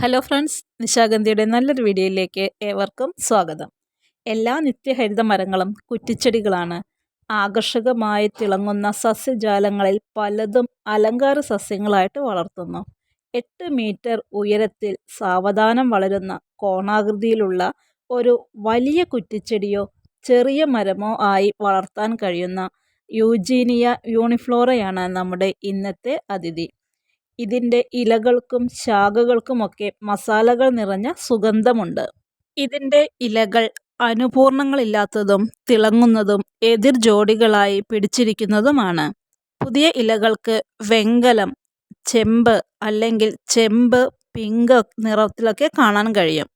Hello friends, നിശാഗന്ധിയുടെ നല്ലൊരു വീഡിയോയിലേക്ക് ഏവർക്കും സ്വാഗതം. എല്ലാ നിത്യഹരിത മരങ്ങളും കുറ്റിച്ചെടികളാണ്. ആകർഷകമായി തിളങ്ങുന്ന സസ്യജാലങ്ങളിൽ പലതും അലങ്കാര സസ്യങ്ങളായിട്ട് വളർത്തുന്നു. 8 മീറ്റർ ഉയരത്തിൽ സാവധാനം വളരുന്ന കോണാകൃതിയിലുള്ള ഒരു വലിയ കുറ്റിച്ചെടിയോ ചെറിയ മരമോ ആയി വളർത്താൻ കഴിയുന്ന യൂജീനിയ യൂണിഫ്ലോറയാണ് നമ്മുടെ ഇന്നത്തെ അതിഥി. ഇതിൻ്റെ ഇലകൾക്കും ശാഖകൾക്കുമൊക്കെ മസാലകൾ നിറഞ്ഞ സുഗന്ധമുണ്ട്. ഇതിൻ്റെ ഇലകൾ അനുപൂർണങ്ങളില്ലാത്തതും തിളങ്ങുന്നതും എതിർ ജോഡികളായി പിടിച്ചിരിക്കുന്നതുമാണ്. പുതിയ ഇലകൾക്ക് വെങ്കലം, ചെമ്പ് അല്ലെങ്കിൽ ചെമ്പ് പിങ്ക് നിറത്തിലൊക്കെ കാണാൻ കഴിയും.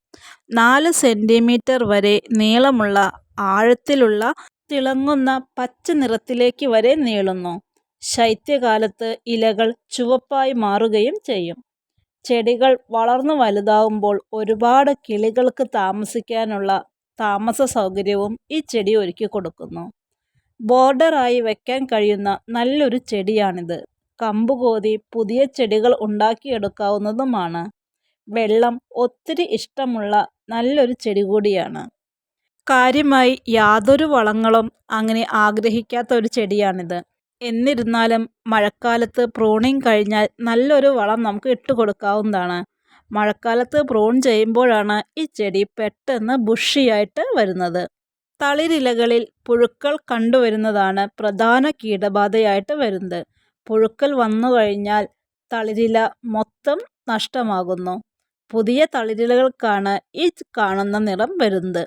4 സെൻറ്റിമീറ്റർ വരെ നീളമുള്ള ആഴത്തിലുള്ള തിളങ്ങുന്ന പച്ച നിറത്തിലേക്ക് വരെ നീളുന്നു. ശൈത്യകാലത്ത് ഇലകൾ ചുവപ്പായി മാറുകയും ചെയ്യും. ചെടികൾ വളർന്നു വലുതാവുമ്പോൾ ഒരുപാട് കിളികൾക്ക് താമസിക്കാനുള്ള താമസ സൗകര്യവും ഈ ചെടി ഒരുക്കി കൊടുക്കുന്നു. ബോർഡറായി വയ്ക്കാൻ കഴിയുന്ന നല്ലൊരു ചെടിയാണിത്. കമ്പുകോതി പുതിയ ചെടികൾ ഉണ്ടാക്കിയെടുക്കാവുന്നതുമാണ്. വെള്ളം ഒത്തിരി ഇഷ്ടമുള്ള നല്ലൊരു ചെടി കൂടിയാണ്. കാര്യമായി യാതൊരു വളങ്ങളും അങ്ങനെ ആഗ്രഹിക്കാത്ത ഒരു ചെടിയാണിത്. എന്നിരുന്നാലും മഴക്കാലത്ത് പ്രൂണിങ് കഴിഞ്ഞാൽ നല്ലൊരു വളം നമുക്ക് ഇട്ട് കൊടുക്കാവുന്നതാണ്. മഴക്കാലത്ത് പ്രൂൺ ചെയ്യുമ്പോഴാണ് ഈ ചെടി പെട്ടെന്ന് ബുഷിയായിട്ട് വരുന്നത്. തളിരിലകളിൽ പുഴുക്കൾ കണ്ടുവരുന്നതാണ് പ്രധാന കീടബാധയായിട്ട് വരുന്നത്. പുഴുക്കൾ വന്നു കഴിഞ്ഞാൽ തളിരില മൊത്തം നഷ്ടമാകുന്നു. പുതിയ തളിരിലകൾക്കാണ് ഈ കാണുന്ന നിറം വരുന്നത്.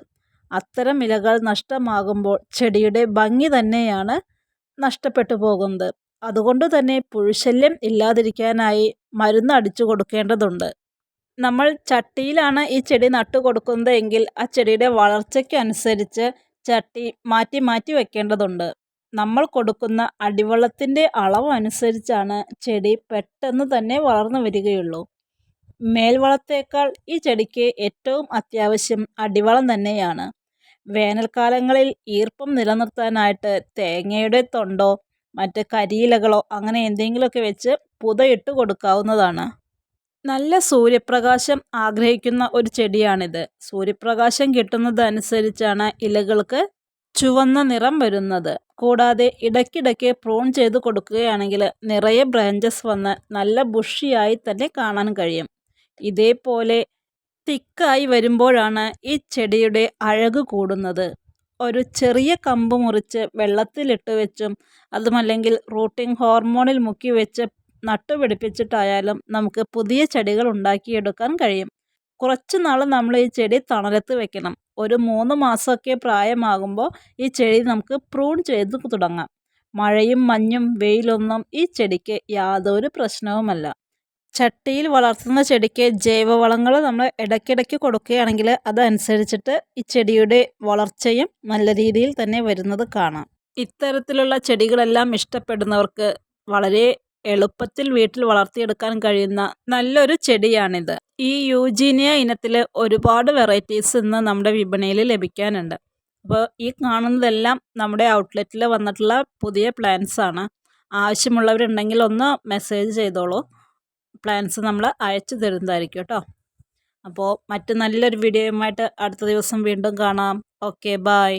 അത്തരം ഇലകൾ നഷ്ടമാകുമ്പോൾ ചെടിയുടെ ഭംഗി തന്നെയാണ് നഷ്ടപ്പെട്ടു പോകുന്നത്. അതുകൊണ്ട് തന്നെ പുഴുശല്യം ഇല്ലാതിരിക്കാനായി മരുന്ന് അടിച്ചു കൊടുക്കേണ്ടതുണ്ട്. നമ്മൾ ചട്ടിയിലാണ് ഈ ചെടി നട്ടു കൊടുക്കുന്നത് എങ്കിൽ ആ ചെടിയുടെ വളർച്ചയ്ക്കനുസരിച്ച് ചട്ടി മാറ്റി മാറ്റി വെക്കേണ്ടതുണ്ട്. നമ്മൾ കൊടുക്കുന്ന അടിവളത്തിൻ്റെ അളവ് അനുസരിച്ചാണ് ചെടി പെട്ടെന്ന് തന്നെ വളർന്നു വരികയുള്ളൂ. മേൽവളത്തേക്കാൾ ഈ ചെടിക്ക് ഏറ്റവും അത്യാവശ്യം അടിവളം തന്നെയാണ്. വേനൽക്കാലങ്ങളിൽ ഈർപ്പം നിലനിർത്താനായിട്ട് തേങ്ങയുടെ തൊണ്ടോ മറ്റ് കരിയിലകളോ അങ്ങനെ എന്തെങ്കിലുമൊക്കെ വെച്ച് പുതയിട്ട് കൊടുക്കാവുന്നതാണ്. നല്ല സൂര്യപ്രകാശം ആഗ്രഹിക്കുന്ന ഒരു ചെടിയാണിത്. സൂര്യപ്രകാശം കിട്ടുന്നതനുസരിച്ചാണ് ഇലകൾക്ക് ചുവന്ന നിറം വരുന്നത്. കൂടാതെ ഇടയ്ക്കിടയ്ക്ക് പ്രൂൺ ചെയ്ത് കൊടുക്കുകയാണെങ്കിൽ നിറയെ ബ്രാഞ്ചസ് വന്ന് നല്ല ബുഷിയായി തന്നെ കാണാൻ കഴിയും. ഇതേപോലെ തിക്കായി വരുമ്പോഴാണ് ഈ ചെടിയുടെ അഴക് കൂടുന്നത്. ഒരു ചെറിയ കമ്പ് മുറിച്ച് വെള്ളത്തിലിട്ട് വെച്ചും അതുമല്ലെങ്കിൽ റൂട്ടിംഗ് ഹോർമോണിൽ മുക്കി വെച്ച് നട്ടുപിടിപ്പിച്ചിട്ടായാലും നമുക്ക് പുതിയ ചെടികൾ ഉണ്ടാക്കിയെടുക്കാൻ കഴിയും. കുറച്ച് നാൾ നമ്മൾ ഈ ചെടി തണലത്ത് വെക്കണം. ഒരു 3 മാസമൊക്കെ പ്രായമാകുമ്പോൾ ഈ ചെടി നമുക്ക് പ്രൂൺ ചെയ്ത് തുടങ്ങാം. മഴയും മഞ്ഞും വെയിലൊന്നും ഈ ചെടിക്ക് യാതൊരു പ്രശ്നവുമല്ല. ചട്ടിയിൽ വളർത്തുന്ന ചെടിക്ക് ജൈവവളങ്ങൾ നമ്മൾ ഇടയ്ക്കിടയ്ക്ക് കൊടുക്കുകയാണെങ്കിൽ അതനുസരിച്ചിട്ട് ഈ ചെടിയുടെ വളർച്ചയും നല്ല രീതിയിൽ തന്നെ വരുന്നത് കാണാം. ഇത്തരത്തിലുള്ള ചെടികളെല്ലാം ഇഷ്ടപ്പെടുന്നവർക്ക് വളരെ എളുപ്പത്തിൽ വീട്ടിൽ വളർത്തിയെടുക്കാൻ കഴിയുന്ന നല്ലൊരു ചെടിയാണിത്. ഈ യൂജീനിയ ഇനത്തിൽ ഒരുപാട് വെറൈറ്റീസ് ഇന്ന് നമ്മുടെ വിപണിയിൽ ലഭിക്കാനുണ്ട്. അപ്പോൾ ഈ കാണുന്നതെല്ലാം നമ്മുടെ ഔട്ട്ലെറ്റിൽ വന്നിട്ടുള്ള പുതിയ പ്ലാന്റ്സ് ആണ്. ആവശ്യമുള്ളവരുണ്ടെങ്കിൽ ഒന്ന് മെസ്സേജ് ചെയ്തോളൂ. പ്ലാൻസ് നമ്മൾ അയച്ചു തരുന്നതായിരിക്കും കേട്ടോ. അപ്പോൾ മറ്റ് നല്ലൊരു വീഡിയോയുമായിട്ട് അടുത്ത ദിവസം വീണ്ടും കാണാം. Okay, by.